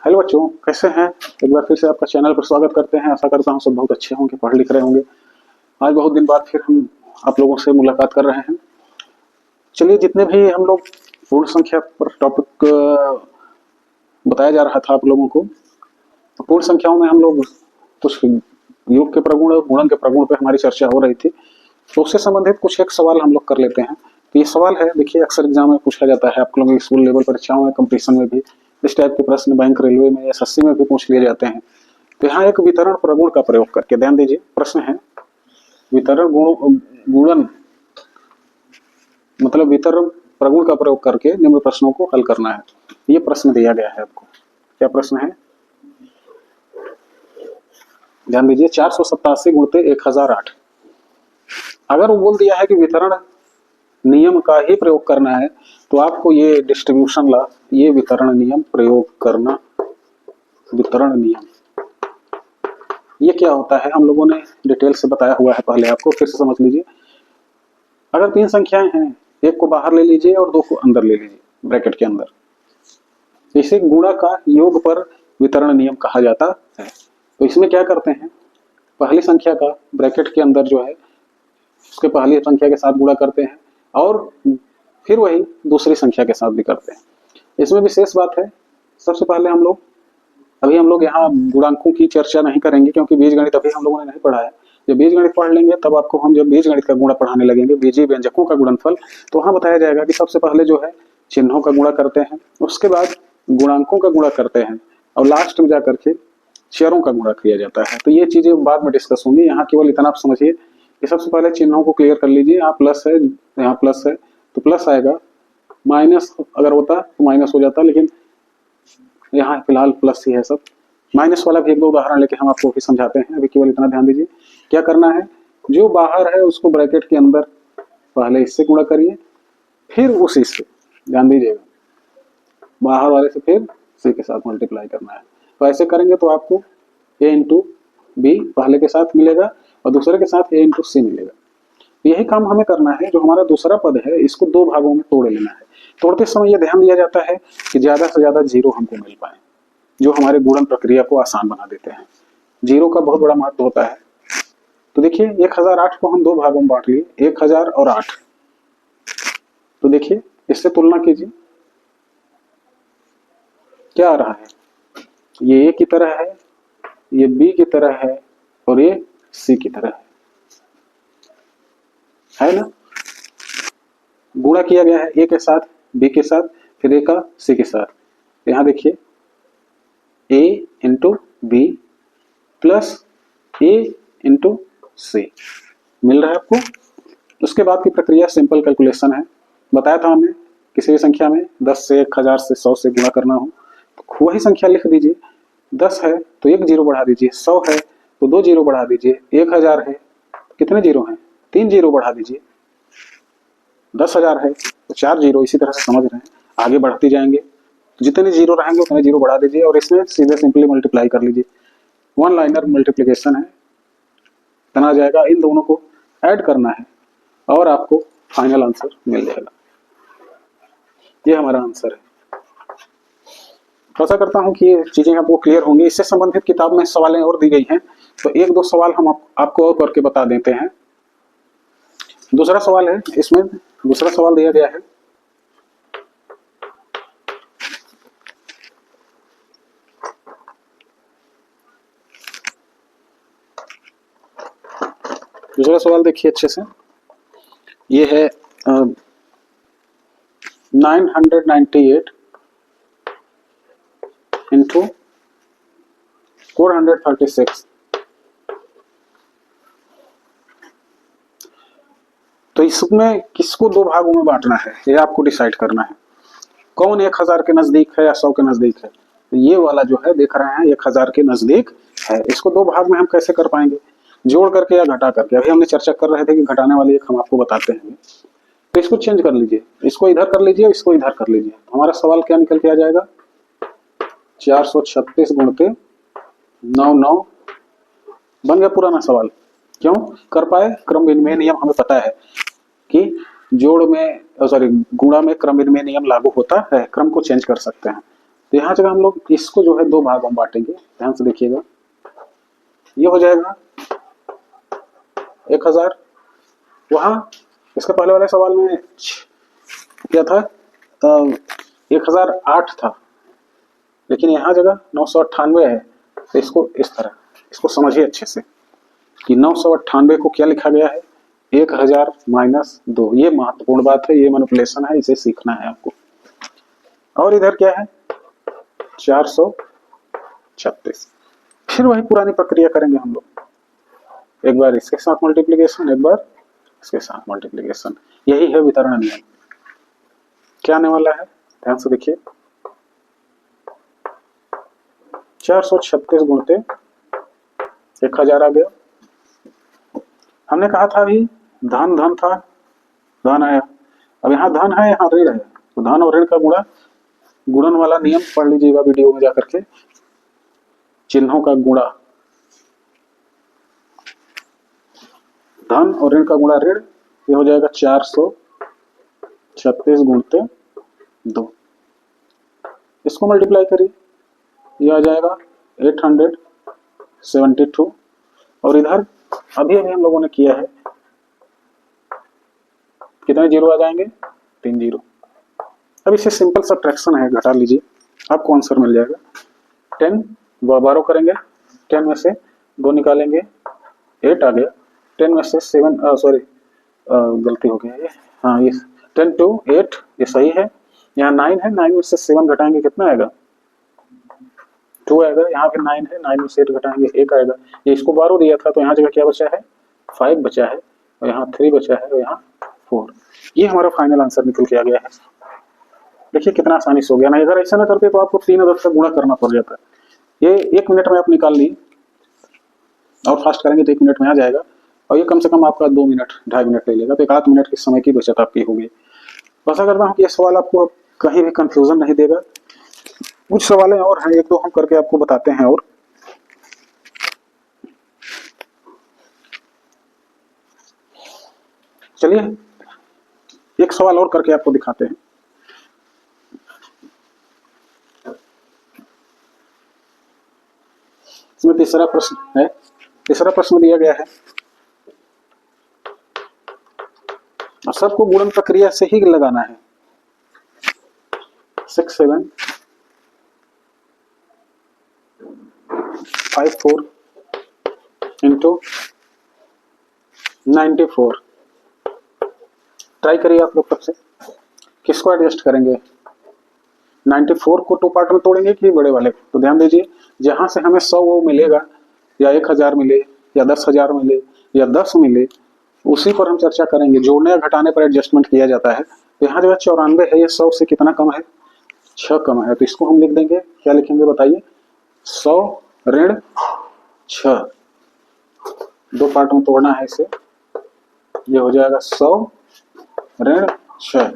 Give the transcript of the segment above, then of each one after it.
Hello बच्चों, कैसे हैं। एक बार फिर से आपका चैनल पर स्वागत करते हैं। आशा करता हूँ सब बहुत अच्छे होंगे, पढ़ लिख रहे होंगे। आज बहुत दिन बाद फिर हम आप लोगों से मुलाकात कर रहे हैं। चलिए, जितने भी हम लोग पूर्ण संख्या पर टॉपिक बताया जा रहा था आप लोगों को, तो पूर्ण संख्याओं में हम लोग कुछ योग के प्रगुण और गुणन के प्रगुण पे हमारी चर्चा हो रही थी। तो उससे संबंधित कुछ एक सवाल हम लोग कर लेते हैं। तो ये सवाल है, देखिए, अक्सर एग्जाम में पूछा जाता है, आप लोगों की स्कूल लेवल परीक्षाओं में, कंपटीशन में भी इस टाइप के प्रश्न बैंक, रेलवे में, एसएससी में भी पूछ लिए जाते हैं। तो यहाँ एक वितरण प्रगुण का प्रयोग करके, ध्यान दीजिए, प्रश्न है वितरण गुणन मतलब वितरण प्रगुण का प्रयोग करके निम्न प्रश्नों को हल करना है। ये प्रश्न दिया गया है आपको। क्या प्रश्न है, ध्यान दीजिए। 487 गुणते 1008। अगर वो बोल दिया है कि वितरण नियम का ही प्रयोग करना है, तो आपको ये डिस्ट्रीब्यूशन लॉ, ये वितरण नियम प्रयोग करना। वितरण नियम ये क्या होता है, हम लोगों ने डिटेल से बताया हुआ है पहले, आपको फिर से समझ लीजिए। अगर तीन संख्याएं हैं, एक को बाहर ले लीजिए और दो को अंदर ले लीजिए ब्रैकेट के अंदर। इसे गुणा का योग पर वितरण नियम कहा जाता है। तो इसमें क्या करते हैं, पहली संख्या का ब्रैकेट के अंदर जो है उसके पहली संख्या के साथ गुणा करते हैं और फिर वही दूसरी संख्या के साथ भी करते हैं। इसमें विशेष बात है, सबसे पहले हम लोग यहाँ गुणांकों की चर्चा नहीं करेंगे, क्योंकि बीजगणित अभी हम लोगों ने नहीं पढ़ा है। जब बीजगणित पढ़ लेंगे तब आपको हम जब बीजगणित का गुणा पढ़ाने लगेंगे, बीजीय व्यंजकों का गुणनफल, तो वहां बताया जाएगा कि सबसे पहले जो है चिन्हों का गुणा करते हैं, उसके बाद गुणांकों का गुणा करते हैं और लास्ट में जाकर के चरों का गुणा किया जाता है। तो ये चीजें बाद में डिस्कस होंगी। यहाँ केवल इतना आप समझिए कि सबसे पहले चिन्हों को क्लियर कर लीजिए। यहाँ प्लस है, यहाँ प्लस है, तो प्लस आएगा। माइनस अगर होता तो माइनस हो जाता, लेकिन यहाँ फिलहाल प्लस ही है सब। माइनस वाला भी एक दो उदाहरण लेके हम आपको भी समझाते हैं। अभी केवल इतना ध्यान दीजिए, क्या करना है, जो बाहर है उसको ब्रैकेट के अंदर पहले इससे गुणा करिए, फिर उसी से, ध्यान दीजिएगा, बाहर वाले से फिर सी के साथ मल्टीप्लाई करना है। तो ऐसे करेंगे तो आपको a इंटू बी पहले के साथ मिलेगा और दूसरे के साथ a इंटू सी मिलेगा। यही काम हमें करना है। जो हमारा दूसरा पद है, इसको दो भागों में तोड़ लेना है। तोड़ते समय यह ध्यान दिया जाता है कि ज्यादा से ज्यादा जीरो हमको मिल पाए, जो हमारे गुणन प्रक्रिया को आसान बना देते हैं। जीरो का बहुत बड़ा महत्व होता है। तो देखिए, 1008 को हम दो भागों में बांट लिए, 1000 और 8। तो देखिए, इससे तुलना कीजिए, क्या आ रहा है, ये ए की तरह है, ये बी की तरह है और ये सी की तरह है ना। गुणा किया गया है ए के साथ, बी के साथ, फिर ए का सी के साथ। यहां देखिए, a into B plus A into C मिल रहा है आपको। उसके बाद की प्रक्रिया सिंपल कैलकुलेशन है। बताया था हमने, किसी भी संख्या में 10 से 1000 से 100 से गुणा करना हो तो वही संख्या लिख दीजिए। 10 है तो एक जीरो बढ़ा दीजिए, 100 है तो दो जीरो बढ़ा दीजिए, 1000 है तो कितने जीरो हैं, 3 जीरो बढ़ा दीजिए, 10,000 है तो 4 जीरो। इसी तरह से समझ रहे हैं, आगे बढ़ते जाएंगे, जितने जीरो रहेंगे उतने जीरो बढ़ा दीजिए और इसमें सीधे सिंपली मल्टीप्लाई कर लीजिए। वन लाइनर मल्टीप्लिकेशन है, इतना आ जाएगा। इन दोनों को ऐड करना है और आपको फाइनल आंसर मिल जाएगा। ये हमारा आंसर है। आशा करता हूं कि ये चीजें आपको क्लियर होंगी। इससे संबंधित किताब में सवालें और दी गई हैं, तो एक दो सवाल हम आपको और करके बता देते हैं। दूसरा सवाल है, इसमें दूसरा सवाल दिया गया है, दूसरा सवाल देखिए अच्छे से। ये है 998 इंटू 436। तो इसमें किसको दो भागों में बांटना है, ये आपको डिसाइड करना है। कौन 1000 के नजदीक है या 100 के नजदीक है। तो ये वाला जो है देख रहे हैं 1000 के नजदीक है। इसको दो भाग में हम कैसे कर पाएंगे, जोड़ करके या घटा करके। अभी हमने चर्चा कर रहे थे कि घटाने वाली एक हम आपको बताते हैं। तो इसको चेंज कर लीजिए, इसको इधर कर लीजिए, इसको इधर कर लीजिए। हमारा सवाल क्या निकल के आ जाएगा, 436 गुणते 99 बन गया पुराना सवाल। क्यों कर पाए, क्रम विनिमय नियम हमें पता है कि जोड़ में गुणा में क्रम विनिमय नियम लागू होता है, क्रम को चेंज कर सकते हैं। तो यहाँ जगह हम लोग इसको जो है दो भागों में बांटेंगे, ध्यान से देखिएगा। ये हो जाएगा 1000, वहां इसके पहले वाले सवाल में क्या था, 1008 था, लेकिन यहाँ जगह 998 है। तो इसको इस तरह इसको समझिए अच्छे से कि 998 को क्या लिखा गया है, 1000 माइनस 2। ये महत्वपूर्ण बात है, ये मैनिपुलेशन है, इसे सीखना है आपको। और इधर क्या है 436। फिर वही पुरानी प्रक्रिया करेंगे हम लोग, एक बार इसके साथ मल्टीप्लीकेशन, एक बार इसके साथ मल्टीप्लीकेशन। यही है वितरण नियम। क्या आने वाला है, ध्यान से देखिए। 436 गुणते 1000 आ गया। हमने कहा था अभी धन धन था, धन आया। अब यहाँ धन है, यहाँ ऋण है, तो धन और ऋण का गुणा, गुणन वाला नियम पढ़ लीजिएगा वीडियो में जाकर के, चिन्हों का गुणा, धन और ऋण का गुणा ऋण, ये हो जाएगा 436 गुणते 2। इसको मल्टीप्लाई करिए, ये आ जाएगा 872। और इधर अभी अभी हम लोगों ने किया है, कितने जीरो आ जाएंगे, 3 जीरो। अब इसे सिंपल सब्ट्रैक्शन है, घटा लीजिए, आपको आंसर मिल जाएगा। 10 12 करेंगे, 10 में से 2 निकालेंगे, 8 आ गया। 10 में से 7 सॉरी गलती हो गया ये, हाँ ये 10 to 8 ये सही है। यहाँ 9 है, 9 में से 7 घटाएंगे कितना आएगा, 2 आएगा। यहाँ फिर 9 है, 9 में से 8 घटाएंगे 1 आएगा। ये इसको 12 दिया था, तो यहाँ जगह क्या बचा है, 5 बचा है, और यहाँ 3 बचा है, और यहाँ 4। ये हमारा फाइनल आंसर निकल के आ गया है। देखिए कितना आसानी से हो गया ना। अगर ऐसा ना करते तो आपको 3 अदद से गुणा करना पड़ जाता है। ये 1 मिनट में आप निकाल ली, और फास्ट करेंगे तो 1 मिनट में आ जाएगा, और ये कम से कम आपका 2 मिनट 2.5 मिनट ले लेगा, तो 1 आध मिनट के समय की बचत आपकी होगी। आशा करता हूँ कि ये सवाल आपको कहीं भी कंफ्यूजन नहीं देगा। कुछ सवाल और हैं, एक दो हम करके आपको बताते हैं। और चलिए एक सवाल और करके आपको दिखाते हैं। इसमें तीसरा प्रश्न है, तीसरा प्रश्न दिया गया है, और सबको गुणन प्रक्रिया से ही लगाना है। 6 7 5 4 इंटू 94। ट्राई करिए आप लोग। तब से किसको एडजस्ट करेंगे, 94 को 2 पार्ट में तोड़ेंगे कि बड़े वाले को। तो ध्यान दीजिए, जहां से हमें 100 वो मिलेगा, या 1000 मिले, या 10,000 मिले, या 10 मिले, उसी पर हम चर्चा करेंगे। जोड़ने या घटाने पर एडजस्टमेंट किया जाता है। तो यहाँ जो 94 है, ये 100 से कितना कम है, 6 कम है। तो इसको हम लिख देंगे, क्या लिखेंगे बताइए, 100 ऋण 6। 2 पार्ट में तोड़ना है इसे, ये हो जाएगा 100 ऋण 6।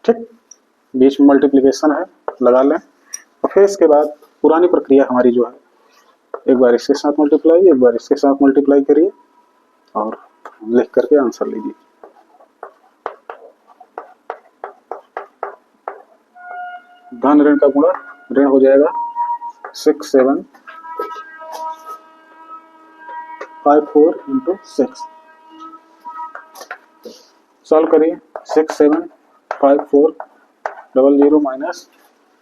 ठीक, बीच में मल्टीप्लिकेशन है, लगा लें। और फिर इसके बाद पुरानी प्रक्रिया हमारी जो है, एक बार इसके साथ मल्टीप्लाई, एक बार इसके साथ मल्टीप्लाई करिए, और लिख करके आंसर लीजिए। धन ऋण का गुणा, ऋण हो जाएगा 6 7 5 4 इंटू 6। सॉल्व करिए, 6 7 5 4 00 माइनस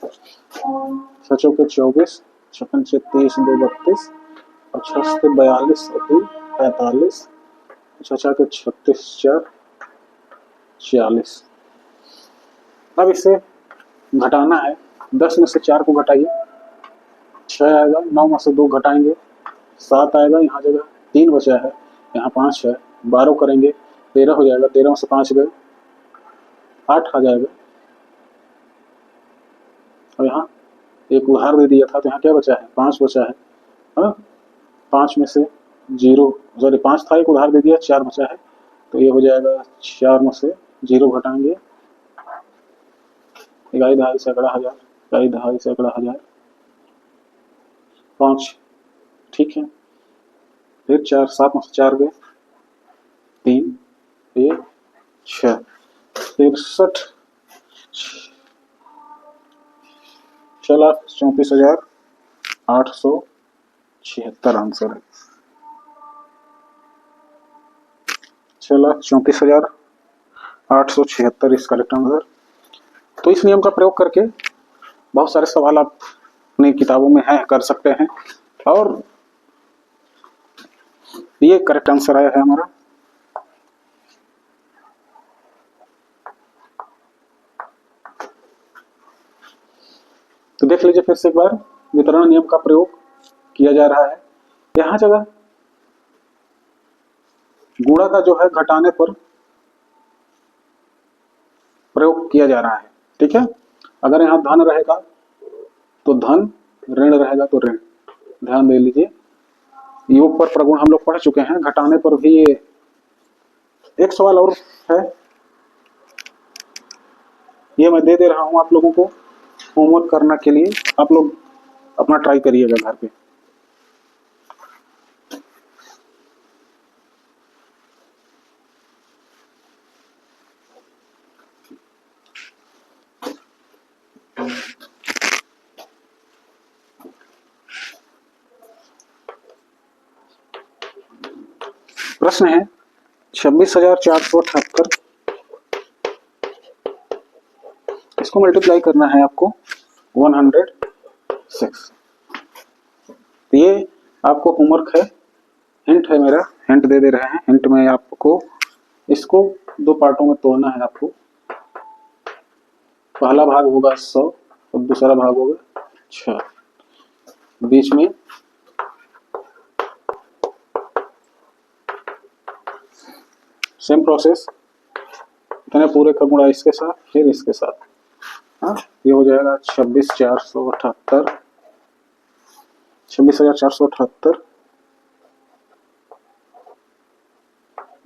6 के 24, 56 से 23 2 32, और 6 से 42 और 3 45, 6 के 36 4 46। अब इसे घटाना है, 10 में से 4 को घटाइए, 6 आएगा। 9 में से 2 घटाएंगे, 7 आएगा। यहाँ जगह 3 बचा है, यहाँ 5 है। 12 करेंगे, 13 हो जाएगा। 13 में से 5 गए, 8 आ जाएगा। और यहाँ एक उधार दे दिया था, तो यहाँ क्या बचा है, 5 बचा है। 5 में से 0 सॉरी 5 था, एक उधार दे दिया, 4 बचा है। तो ये हो जाएगा 4 में से 0 घटाएंगे, 1 2 सैकड़ा हजार, 1 2 सैकड़ा हजार, 5। ठीक है, फिर 4 7 में से 4 गए, 3, ये 63 6,34,876 आंसर है। 6,34,876 इस करेक्ट आंसर। तो इस नियम का प्रयोग करके बहुत सारे सवाल आप अपनी किताबों में हैं कर सकते हैं, और ये करेक्ट आंसर आया है हमारा। तो देख लीजिए फिर से एक बार, वितरण नियम का प्रयोग किया जा रहा है। यहां जगह गुणा का जो है घटाने पर प्रयोग किया जा रहा है, ठीक है। अगर यहां धन रहेगा तो धन, ऋण रहेगा तो ऋण। ध्यान दे लीजिए, योग पर प्रगुण हम लोग पढ़ चुके हैं, घटाने पर भी ये एक सवाल और है, ये मैं दे रहा हूं आप लोगों को होमवर्क करने के लिए। आप लोग अपना ट्राई करिएगा घर पे। प्रश्न है 26,478, इसको मल्टीप्लाई करना है आपको 106। तो ये आपको होमवर्क है, हिंट है मेरा, हिंट दे रहे हैं। हिंट में आपको इसको दो पार्टों में तोड़ना है आपको। पहला भाग होगा 100 और दूसरा भाग होगा 6। बीच में सेम प्रोसेस, इतने पूरे का गुणा इसके साथ फिर इसके साथ। हाँ, ये हो जाएगा 26,478, 26,478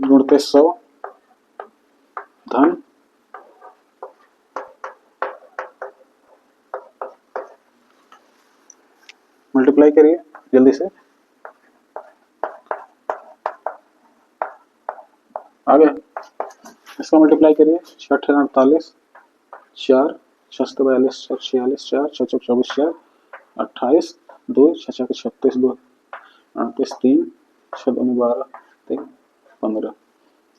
गुणते 100 धन मल्टीप्लाई करिए जल्दी से, आ गया। इसका मल्टीप्लाई करिए 6,48 4 642 46 4 6 24 4 28 2 6 36 2 38 3 6 2 12 3 15।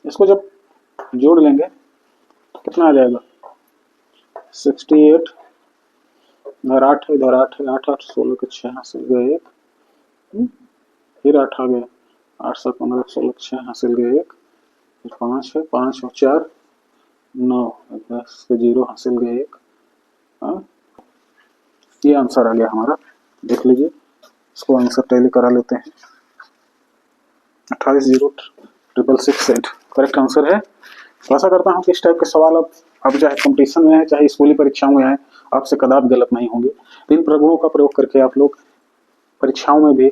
इसको जब जोड़ लेंगे तो कितना आ जाएगा 68, इधर 8 है, इधर 8 है, 8 8 16 के 6 हासिल गए 1, फिर 8 आ गया, 8 7 15 16 के 6 हासिल गए 1, फिर 5 है, 5 और 4 9, 10 के 0 हासिल गए 1। हाँ, ये आंसर आ गया हमारा। देख लीजिए, इसको आंसर टैली करा लेते हैं। 28,066,668 करेक्ट आंसर है। तो आशा करता हूँ कि इस टाइप के सवाल अब चाहे कंपटीशन में है चाहे स्कूली परीक्षाओं में है, आपसे कदापि गलत नहीं होंगे। तो इन प्रगुणों का प्रयोग करके आप लोग परीक्षाओं में भी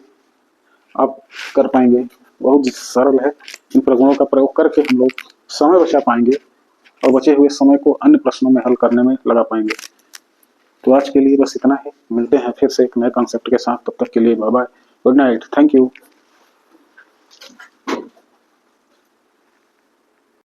आप कर पाएंगे। बहुत सरल है, इन प्रगुणों का प्रयोग करके हम लोग समय बचा पाएंगे और बचे हुए समय को अन्य प्रश्नों में हल करने में लगा पाएंगे। तो आज के लिए बस इतना ही, मिलते हैं फिर से एक नए कॉन्सेप्ट के साथ। तब तक के लिए bye bye, good night, thank you.